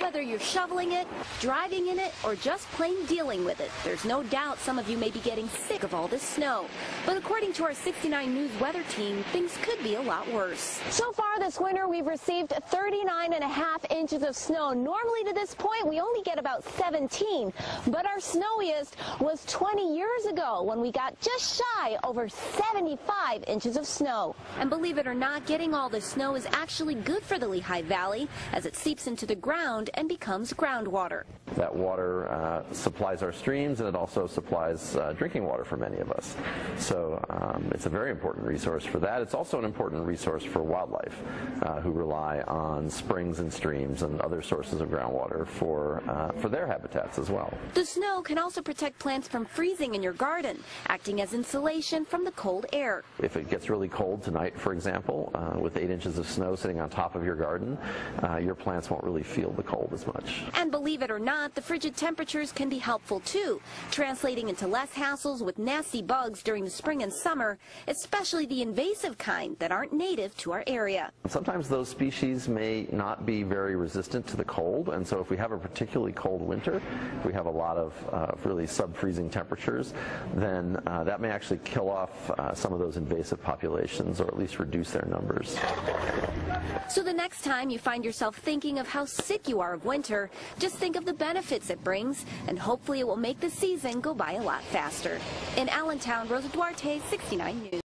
Whether you're shoveling it, driving in it, or just plain dealing with it, there's no doubt some of you may be getting sick of all this snow. But according to our 69 News weather team, things could be a lot worse. So far this winter, we've received 39.5 inches of snow. Normally to this point, we only get about 17. But our snowiest was 20 years ago when we got just shy over 75 inches of snow. And believe it or not, getting all the snow is actually good for the Lehigh Valley as it seeps into the ground and becomes groundwater. That water supplies our streams, and it also supplies drinking water for many of us. So it's a very important resource for that. It's also an important resource for wildlife who rely on springs and streams and other sources of groundwater for their habitats as well. The snow can also protect plants from freezing in your garden, acting as insulation from the cold air. If it gets really cold tonight, for example, with 8 inches of snow sitting on top of your garden, your plants won't really feel the cold as much. And believe it or not, the frigid temperatures can be helpful too, translating into less hassles with nasty bugs during the spring and summer, especially the invasive kind that aren't native to our area. Sometimes those species may not be very resistant to the cold, and so if we have a particularly cold winter, if we have a lot of really sub-freezing temperatures, then that may actually kill off some of those invasive populations, or at least reduce their numbers. So the next time you find yourself thinking of how sick you are of winter, just think of the benefits it brings, and hopefully it will make the season go by a lot faster. In Allentown, Rosa Duarte, 69 News.